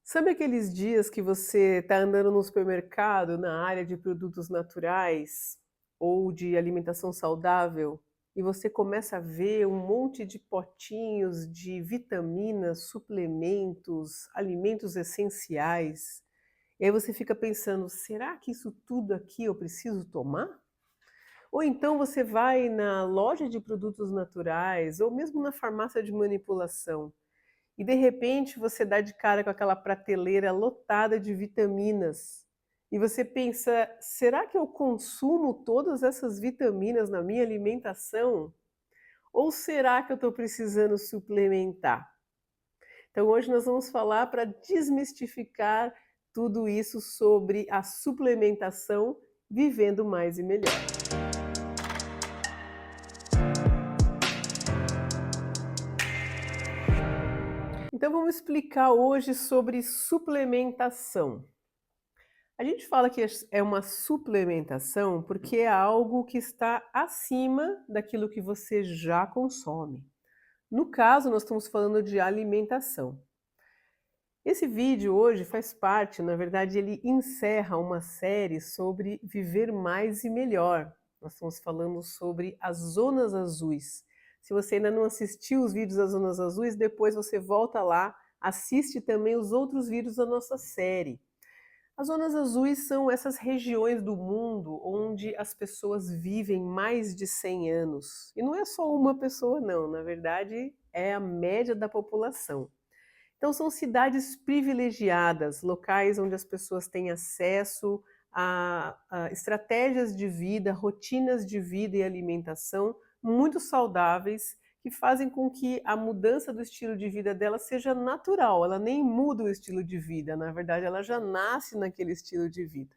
Sabe aqueles dias que você está andando no supermercado na área de produtos naturais ou de alimentação saudável e você começa a ver um monte de potinhos de vitaminas, suplementos, alimentos essenciais, e aí você fica pensando: será que isso tudo aqui eu preciso tomar? Ou então você vai na loja de produtos naturais ou mesmo na farmácia de manipulação e de repente você dá de cara com aquela prateleira lotada de vitaminas. E você pensa: será que eu consumo todas essas vitaminas na minha alimentação? Ou será que eu estou precisando suplementar? Então hoje nós vamos falar para desmistificar tudo isso sobre a suplementação, vivendo mais e melhor. Então vamos explicar hoje sobre suplementação. A gente fala que é uma suplementação porque é algo que está acima daquilo que você já consome. No caso, nós estamos falando de alimentação. Esse vídeo hoje faz parte, na verdade, ele encerra uma série sobre viver mais e melhor. Nós estamos falando sobre as zonas azuis. Se você ainda não assistiu os vídeos das zonas azuis, depois você volta lá, assiste também os outros vídeos da nossa série. As zonas azuis são essas regiões do mundo onde as pessoas vivem mais de 100 anos. E não é só uma pessoa não, na verdade é a média da população. Então são cidades privilegiadas, locais onde as pessoas têm acesso a estratégias de vida, rotinas de vida e alimentação muito saudáveis, que fazem com que a mudança do estilo de vida dela seja natural, ela nem muda o estilo de vida, na verdade ela já nasce naquele estilo de vida.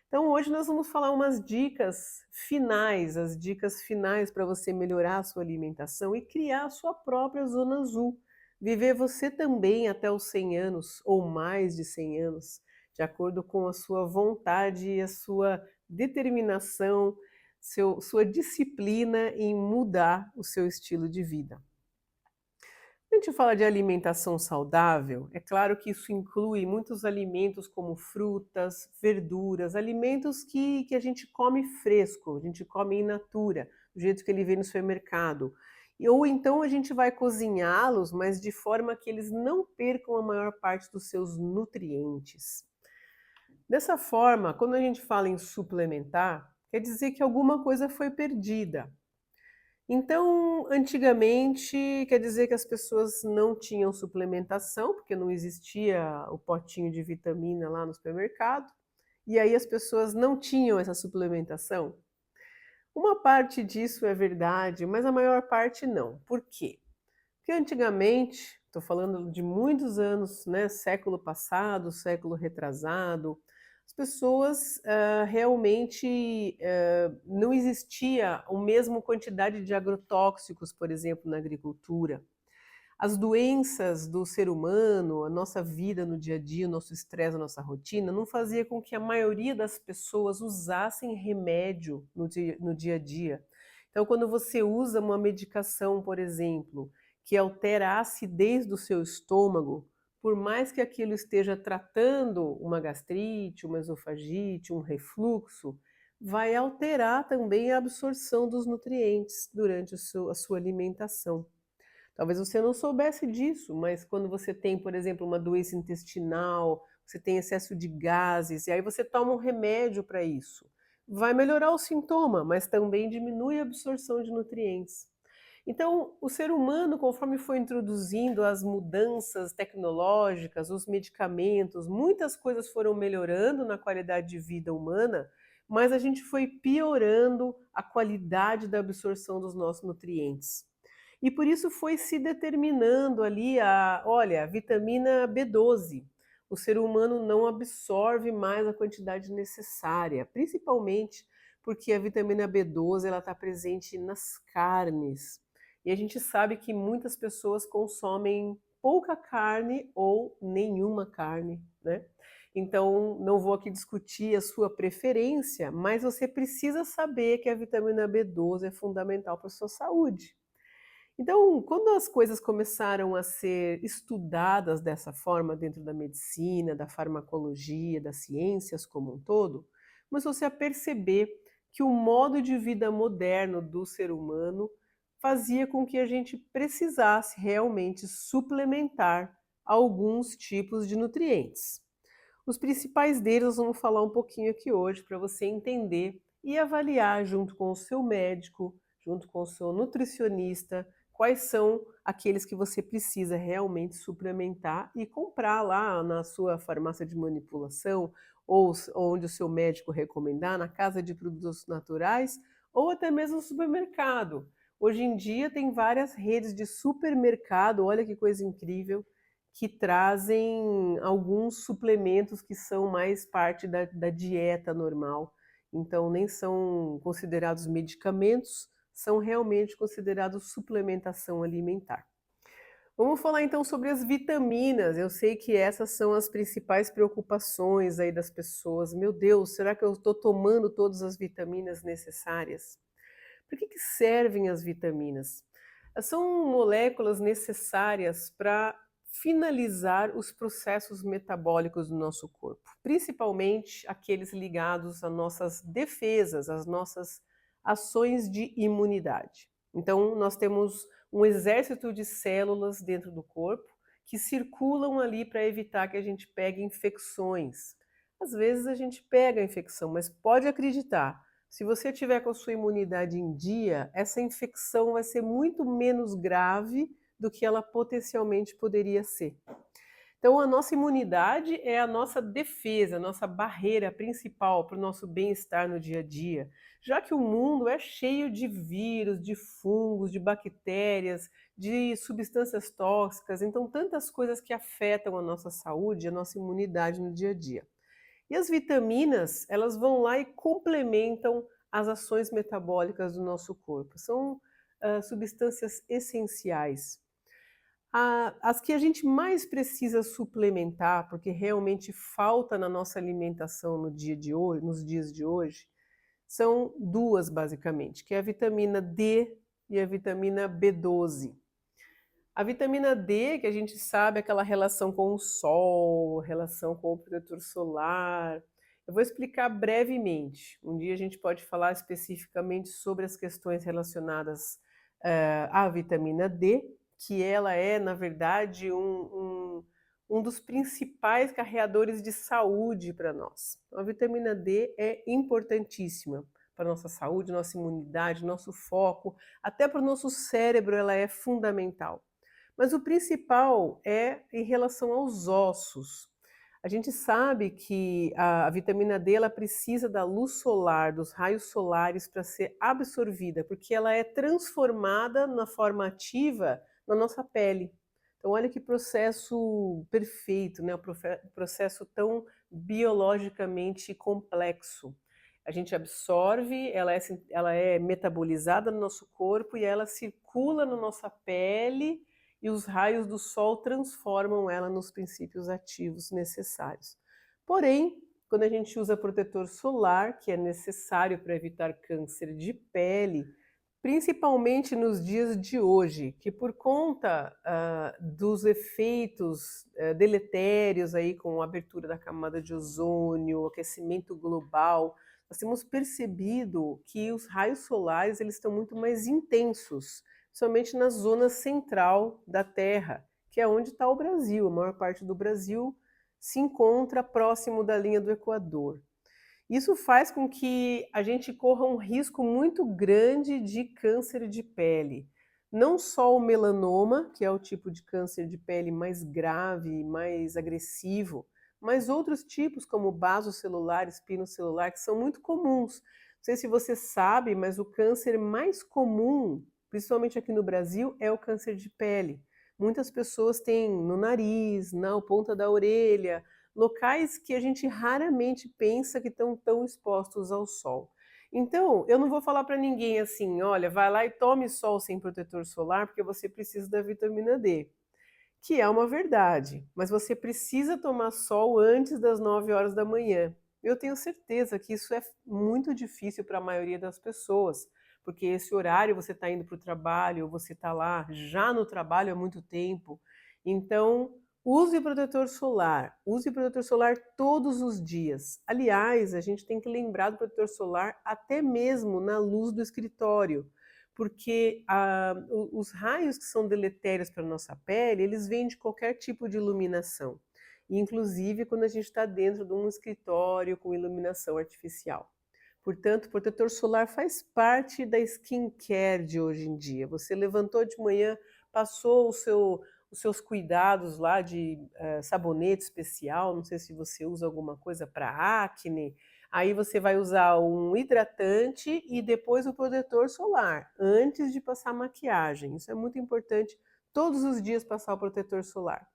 Então hoje nós vamos falar umas dicas finais, as dicas finais para você melhorar a sua alimentação e criar a sua própria zona azul. Viver você também até os 100 anos ou mais de 100 anos, de acordo com a sua vontade e a sua determinação, sua disciplina em mudar o seu estilo de vida. Quando a gente fala de alimentação saudável, é claro que isso inclui muitos alimentos como frutas, verduras, alimentos que a gente come fresco, a gente come in natura, do jeito que ele vem no supermercado. Ou então a gente vai cozinhá-los, mas de forma que eles não percam a maior parte dos seus nutrientes. Dessa forma, quando a gente fala em suplementar, quer dizer que alguma coisa foi perdida. Então, antigamente, quer dizer que as pessoas não tinham suplementação, porque não existia o potinho de vitamina lá no supermercado, e aí as pessoas não tinham essa suplementação. Uma parte disso é verdade, mas a maior parte não. Por quê? Porque antigamente, estou falando de muitos anos, né, século passado, século retrasado, as pessoas realmente não existia a mesma quantidade de agrotóxicos, por exemplo, na agricultura. As doenças do ser humano, a nossa vida no dia a dia, o nosso estresse, a nossa rotina, não fazia com que a maioria das pessoas usassem remédio no dia a dia. Então, quando você usa uma medicação, por exemplo, que altera a acidez do seu estômago, por mais que aquilo esteja tratando uma gastrite, uma esofagite, um refluxo, vai alterar também a absorção dos nutrientes durante a sua alimentação. Talvez você não soubesse disso, mas quando você tem, por exemplo, uma doença intestinal, você tem excesso de gases, e aí você toma um remédio para isso. Vai melhorar o sintoma, mas também diminui a absorção de nutrientes. Então, o ser humano, conforme foi introduzindo as mudanças tecnológicas, os medicamentos, muitas coisas foram melhorando na qualidade de vida humana, mas a gente foi piorando a qualidade da absorção dos nossos nutrientes. E por isso foi se determinando ali olha, a vitamina B12. O ser humano não absorve mais a quantidade necessária, principalmente porque a vitamina B12 ela está presente nas carnes. E a gente sabe que muitas pessoas consomem pouca carne ou nenhuma carne, né? Então, não vou aqui discutir a sua preferência, mas você precisa saber que a vitamina B12 é fundamental para a sua saúde. Então, quando as coisas começaram a ser estudadas dessa forma dentro da medicina, da farmacologia, das ciências como um todo, começou-se a perceber que o modo de vida moderno do ser humano fazia com que a gente precisasse realmente suplementar alguns tipos de nutrientes. Os principais deles vamos falar um pouquinho aqui hoje para você entender e avaliar junto com o seu médico, junto com o seu nutricionista, quais são aqueles que você precisa realmente suplementar e comprar lá na sua farmácia de manipulação ou onde o seu médico recomendar, na casa de produtos naturais ou até mesmo no supermercado. Hoje em dia tem várias redes de supermercado, olha que coisa incrível, que trazem alguns suplementos que são mais parte da dieta normal. Então, nem são considerados medicamentos, são realmente considerados suplementação alimentar. Vamos falar então sobre as vitaminas. Eu sei que essas são as principais preocupações aí das pessoas. Meu Deus, será que eu estou tomando todas as vitaminas necessárias? Para que servem as vitaminas? São moléculas necessárias para finalizar os processos metabólicos do nosso corpo, principalmente aqueles ligados às nossas defesas, às nossas ações de imunidade. Então, nós temos um exército de células dentro do corpo que circulam ali para evitar que a gente pegue infecções. Às vezes a gente pega a infecção, mas pode acreditar, se você tiver com a sua imunidade em dia, essa infecção vai ser muito menos grave do que ela potencialmente poderia ser. Então, a nossa imunidade é a nossa defesa, a nossa barreira principal para o nosso bem-estar no dia a dia, já que o mundo é cheio de vírus, de fungos, de bactérias, de substâncias tóxicas, então tantas coisas que afetam a nossa saúde, a nossa imunidade no dia a dia. E as vitaminas, elas vão lá e complementam as ações metabólicas do nosso corpo. São substâncias essenciais. As que a gente mais precisa suplementar, porque realmente falta na nossa alimentação no dia de hoje, nos dias de hoje, são duas basicamente, que é a vitamina D e a vitamina B12. A vitamina D, que a gente sabe aquela relação com o sol, relação com o protetor solar. Eu vou explicar brevemente. Um dia a gente pode falar especificamente sobre as questões relacionadas à vitamina D, que ela é, na verdade, um dos principais carreadores de saúde para nós. Então, a vitamina D é importantíssima para a nossa saúde, nossa imunidade, nosso foco, até para o nosso cérebro ela é fundamental. Mas o principal é em relação aos ossos. A gente sabe que a vitamina D ela precisa da luz solar, dos raios solares para ser absorvida, porque ela é transformada na forma ativa na nossa pele. Então olha que processo perfeito, né? Processo tão biologicamente complexo. A gente absorve, ela é metabolizada no nosso corpo e ela circula na nossa pele e os raios do sol transformam ela nos princípios ativos necessários. Porém, quando a gente usa protetor solar, que é necessário para evitar câncer de pele, principalmente nos dias de hoje, que por conta dos efeitos deletérios aí com a abertura da camada de ozônio, aquecimento global, nós temos percebido que os raios solares eles estão muito mais intensos, somente na zona central da Terra, que é onde está o Brasil. A maior parte do Brasil se encontra próximo da linha do Equador. Isso faz com que a gente corra um risco muito grande de câncer de pele. Não só o melanoma, que é o tipo de câncer de pele mais grave, mais agressivo, mas outros tipos como basocelular, espinocelular, que são muito comuns. Não sei se você sabe, mas o câncer mais comum, principalmente aqui no Brasil, é o câncer de pele. Muitas pessoas têm no nariz, na ponta da orelha, locais que a gente raramente pensa que estão tão expostos ao sol. Então, eu não vou falar para ninguém assim, olha, vai lá e tome sol sem protetor solar porque você precisa da vitamina D, que é uma verdade, mas você precisa tomar sol antes das 9 horas da manhã. Eu tenho certeza que isso é muito difícil para a maioria das pessoas, porque esse horário você está indo para o trabalho, ou você está lá já no trabalho há muito tempo. Então, use protetor solar todos os dias. Aliás, a gente tem que lembrar do protetor solar até mesmo na luz do escritório, porque os raios que são deletérios para a nossa pele, eles vêm de qualquer tipo de iluminação, inclusive quando a gente está dentro de um escritório com iluminação artificial. Portanto, o protetor solar faz parte da skincare de hoje em dia. Você levantou de manhã, passou os seus cuidados lá de sabonete especial, não sei se você usa alguma coisa para acne, aí você vai usar um hidratante e depois o protetor solar, antes de passar maquiagem. Isso é muito importante, todos os dias passar o protetor solar.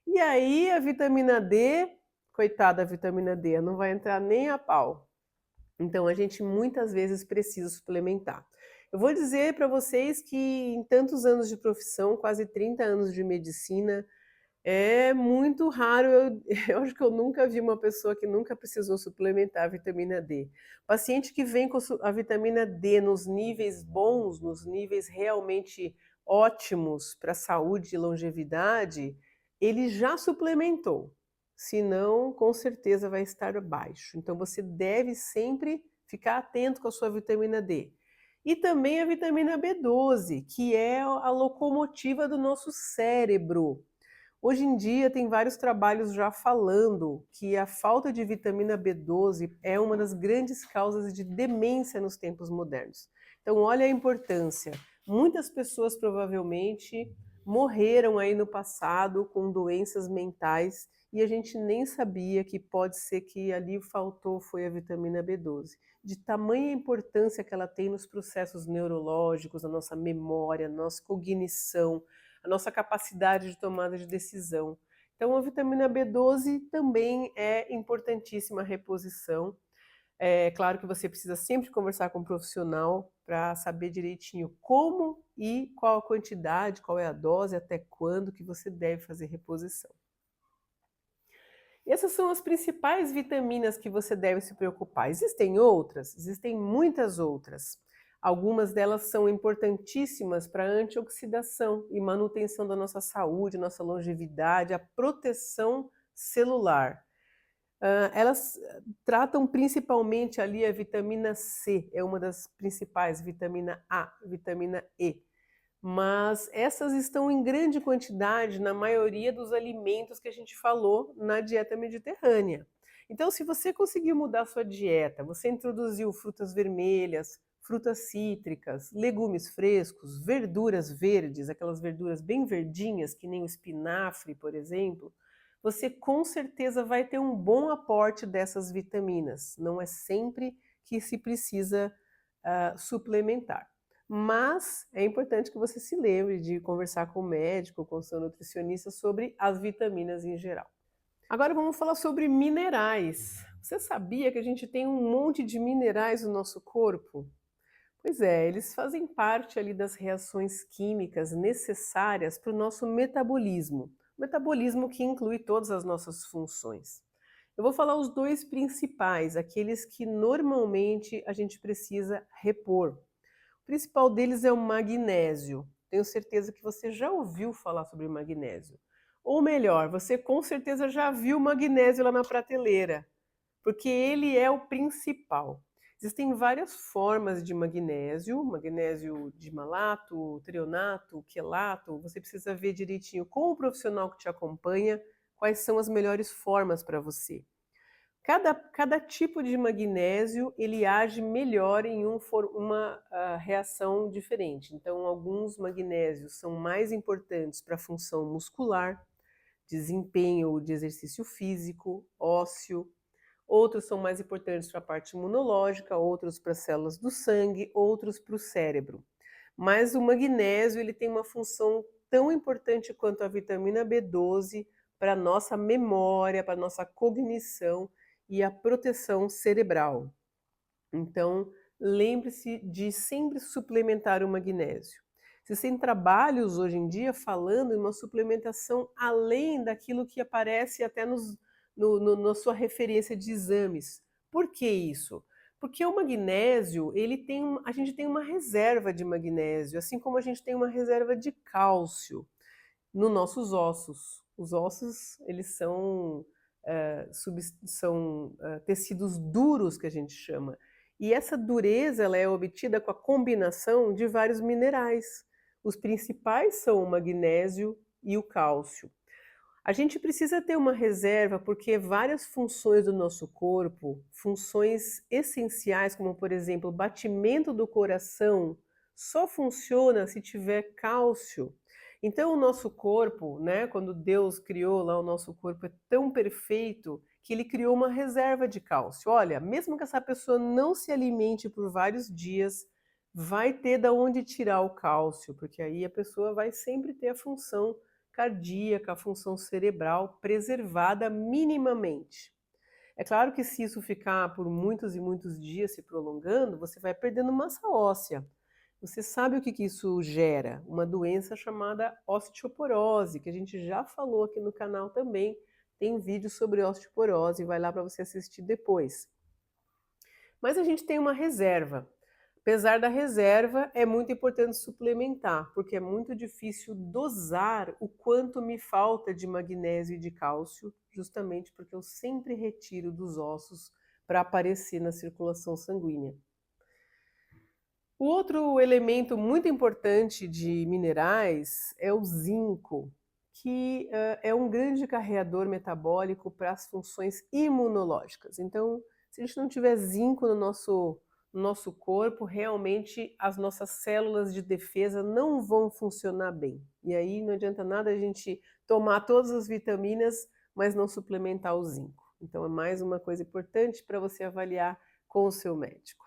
E aí a vitamina D, coitada da vitamina D, não vai entrar nem a pau. Então a gente muitas vezes precisa suplementar. Eu vou dizer para vocês que em tantos anos de profissão, quase 30 anos de medicina, é muito raro, eu acho que eu nunca vi uma pessoa que nunca precisou suplementar a vitamina D. Paciente que vem com a vitamina D nos níveis bons, nos níveis realmente ótimos para a saúde e longevidade, ele já suplementou, senão com certeza vai estar baixo. Então você deve sempre ficar atento com a sua vitamina D. E também a vitamina B12, que é a locomotiva do nosso cérebro. Hoje em dia tem vários trabalhos já falando que a falta de vitamina B12 é uma das grandes causas de demência nos tempos modernos. Então olha a importância. Muitas pessoas provavelmente morreram aí no passado com doenças mentais e a gente nem sabia que pode ser que ali faltou foi a vitamina B12. De tamanha importância que ela tem nos processos neurológicos, na nossa memória, na nossa cognição, a nossa capacidade de tomada de decisão. Então, a vitamina B12 também é importantíssima a reposição. É claro que você precisa sempre conversar com um profissional para saber direitinho como e qual a quantidade, qual é a dose, até quando que você deve fazer reposição. E essas são as principais vitaminas que você deve se preocupar. Existem outras? Existem muitas outras. Algumas delas são importantíssimas para a antioxidação e manutenção da nossa saúde, nossa longevidade, a proteção celular. Elas tratam principalmente ali a vitamina C, é uma das principais, vitamina A, vitamina E. Mas essas estão em grande quantidade na maioria dos alimentos que a gente falou na dieta mediterrânea. Então, se você conseguir mudar sua dieta, você introduziu frutas vermelhas, frutas cítricas, legumes frescos, verduras verdes, aquelas verduras bem verdinhas, que nem o espinafre, por exemplo, você com certeza vai ter um bom aporte dessas vitaminas. Não é sempre que se precisa suplementar. Mas é importante que você se lembre de conversar com o médico, com o seu nutricionista sobre as vitaminas em geral. Agora vamos falar sobre minerais. Você sabia que a gente tem um monte de minerais no nosso corpo? Pois é, eles fazem parte ali das reações químicas necessárias para o nosso metabolismo. Metabolismo que inclui todas as nossas funções. Eu vou falar os dois principais, aqueles que normalmente a gente precisa repor. O principal deles é o magnésio. Tenho certeza que você já ouviu falar sobre magnésio. Ou melhor, você com certeza já viu magnésio lá na prateleira, porque ele é o principal. Existem várias formas de magnésio, magnésio de malato, treonato, quelato. Você precisa ver direitinho com o profissional que te acompanha quais são as melhores formas para você. Cada tipo de magnésio, ele age melhor em uma reação diferente. Então, alguns magnésios são mais importantes para a função muscular, desempenho de exercício físico, ósseo. Outros são mais importantes para a parte imunológica, outros para as células do sangue, outros para o cérebro. Mas o magnésio, ele tem uma função tão importante quanto a vitamina B12 para a nossa memória, para a nossa cognição e a proteção cerebral. Então, lembre-se de sempre suplementar o magnésio. Existem trabalhos hoje em dia falando em uma suplementação além daquilo que aparece até na sua referência de exames. Por que isso? Porque o magnésio, ele tem a gente tem uma reserva de magnésio, assim como a gente tem uma reserva de cálcio nos nossos ossos. Os ossos, eles são, tecidos duros que a gente chama. E essa dureza, ela é obtida com a combinação de vários minerais. Os principais são o magnésio e o cálcio. A gente precisa ter uma reserva, porque várias funções do nosso corpo, funções essenciais, como por exemplo, o batimento do coração, só funciona se tiver cálcio. Então o nosso corpo, né, quando Deus criou lá o nosso corpo é tão perfeito que ele criou uma reserva de cálcio. Olha, mesmo que essa pessoa não se alimente por vários dias, vai ter da onde tirar o cálcio, porque aí a pessoa vai sempre ter a função cardíaca, a função cerebral preservada minimamente. É claro que se isso ficar por muitos e muitos dias se prolongando, você vai perdendo massa óssea. Você sabe o que isso gera? Uma doença chamada osteoporose, que a gente já falou aqui no canal também. Tem vídeo sobre osteoporose, vai lá para você assistir depois. Mas a gente tem uma reserva. Apesar da reserva, é muito importante suplementar, porque é muito difícil dosar o quanto me falta de magnésio e de cálcio, justamente porque eu sempre retiro dos ossos para aparecer na circulação sanguínea. O outro elemento muito importante de minerais é o zinco, que é um grande carreador metabólico para as funções imunológicas. Então, se a gente não tiver zinco no nosso corpo, realmente as nossas células de defesa não vão funcionar bem. E aí não adianta nada a gente tomar todas as vitaminas, mas não suplementar o zinco. Então, é mais uma coisa importante para você avaliar com o seu médico.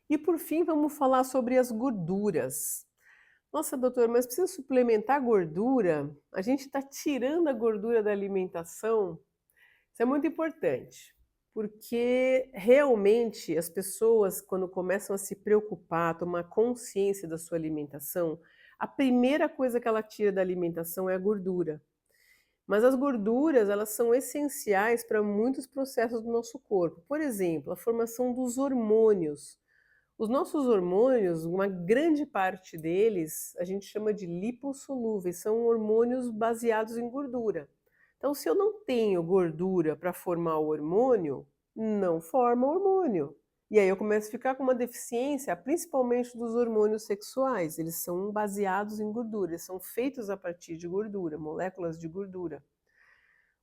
E por fim, vamos falar sobre as gorduras. Nossa, doutor, mas precisa suplementar gordura? A gente está tirando a gordura da alimentação? Isso é muito importante, porque realmente as pessoas, quando começam a se preocupar, a tomar consciência da sua alimentação, a primeira coisa que ela tira da alimentação é a gordura. Mas as gorduras, elas são essenciais para muitos processos do nosso corpo. Por exemplo, a formação dos hormônios. Os nossos hormônios, uma grande parte deles, a gente chama de lipossolúveis, são hormônios baseados em gordura. Então, se eu não tenho gordura para formar o hormônio, não forma o hormônio. E aí eu começo a ficar com uma deficiência, principalmente dos hormônios sexuais. Eles são baseados em gordura, eles são feitos a partir de gordura, moléculas de gordura.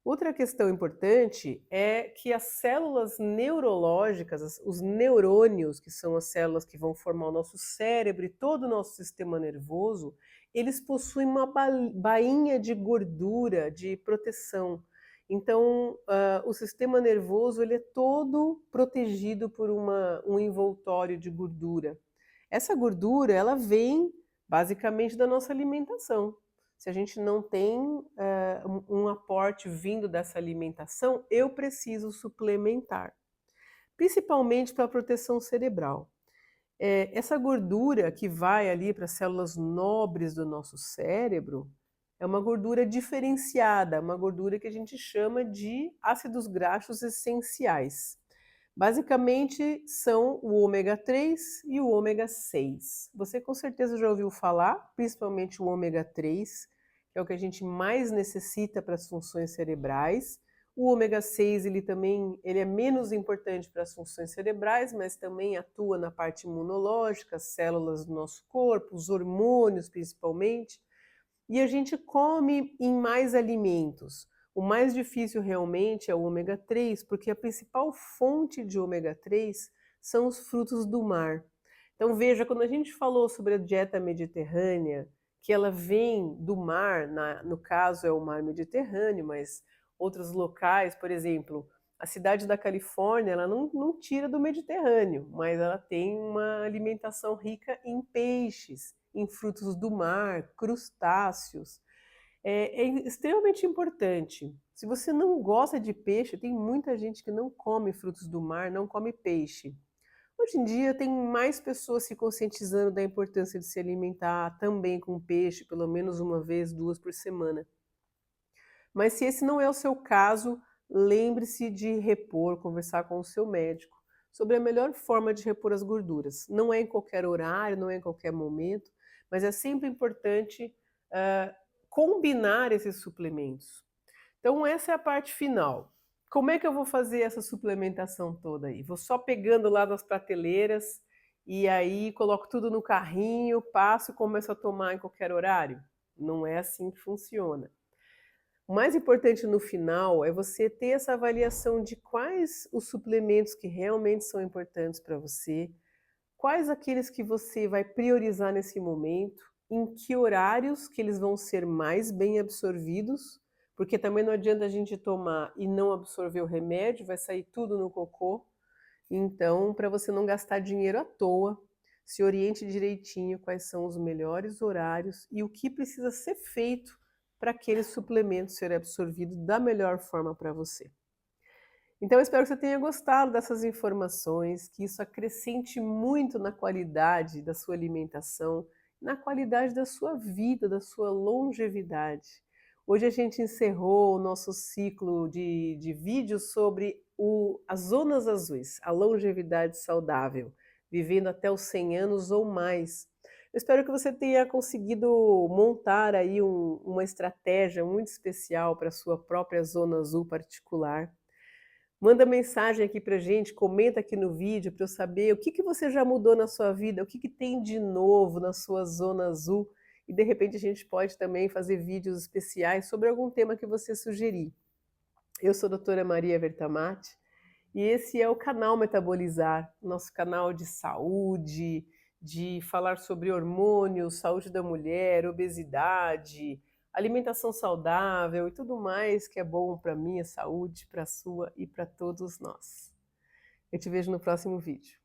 Outra questão importante é que as células neurológicas, os neurônios, que são as células que vão formar o nosso cérebro e todo o nosso sistema nervoso, eles possuem uma bainha de gordura de proteção. Então, o sistema nervoso ele é todo protegido por um envoltório de gordura. Essa gordura, ela vem basicamente da nossa alimentação. Se a gente não tem um aporte vindo dessa alimentação, eu preciso suplementar, principalmente para a proteção cerebral. Essa gordura que vai ali para as células nobres do nosso cérebro é uma gordura diferenciada, uma gordura que a gente chama de ácidos graxos essenciais. Basicamente são o ômega 3 e o ômega 6. Você com certeza já ouviu falar, principalmente o ômega 3, que é o que a gente mais necessita para as funções cerebrais. O ômega 6 ele é menos importante para as funções cerebrais, mas também atua na parte imunológica, as células do nosso corpo, os hormônios principalmente. E a gente come em mais alimentos. O mais difícil realmente é o ômega 3, porque a principal fonte de ômega 3 são os frutos do mar. Então veja, quando a gente falou sobre a dieta mediterrânea, que ela vem do mar, no caso é o mar Mediterrâneo, mas outros locais, por exemplo, a cidade da Califórnia, ela não tira do Mediterrâneo, mas ela tem uma alimentação rica em peixes, em frutos do mar, crustáceos. É extremamente importante. Se você não gosta de peixe, tem muita gente que não come frutos do mar, não come peixe. Hoje em dia tem mais pessoas se conscientizando da importância de se alimentar também com peixe, pelo menos uma vez, duas por semana. Mas se esse não é o seu caso, lembre-se de repor, conversar com o seu médico sobre a melhor forma de repor as gorduras. Não é em qualquer horário, não é em qualquer momento, mas é sempre importante, hã, combinar esses suplementos. Então essa é a parte final. Como é que eu vou fazer essa suplementação toda aí? Vou só pegando lá das prateleiras, e aí coloco tudo no carrinho, passo e começo a tomar em qualquer horário? Não é assim que funciona. O mais importante no final é você ter essa avaliação de quais os suplementos que realmente são importantes para você, quais aqueles que você vai priorizar nesse momento, em que horários que eles vão ser mais bem absorvidos, porque também não adianta a gente tomar e não absorver o remédio, vai sair tudo no cocô. Então, para você não gastar dinheiro à toa, se oriente direitinho quais são os melhores horários e o que precisa ser feito para aquele suplemento ser absorvido da melhor forma para você. Então, eu espero que você tenha gostado dessas informações, que isso acrescente muito na qualidade da sua alimentação, na qualidade da sua vida, da sua longevidade. Hoje a gente encerrou o nosso ciclo de vídeos sobre as zonas azuis, a longevidade saudável, vivendo até os 100 anos ou mais. Eu espero que você tenha conseguido montar aí uma estratégia muito especial para a sua própria zona azul particular. Manda mensagem aqui pra gente, comenta aqui no vídeo para eu saber o que que você já mudou na sua vida, o que que tem de novo na sua zona azul, e de repente a gente pode também fazer vídeos especiais sobre algum tema que você sugerir. Eu sou a doutora Maria Vertamati e esse é o canal Metabolizar, nosso canal de saúde, de falar sobre hormônios, saúde da mulher, obesidade, alimentação saudável e tudo mais que é bom para a minha saúde, para a sua e para todos nós. Eu te vejo no próximo vídeo.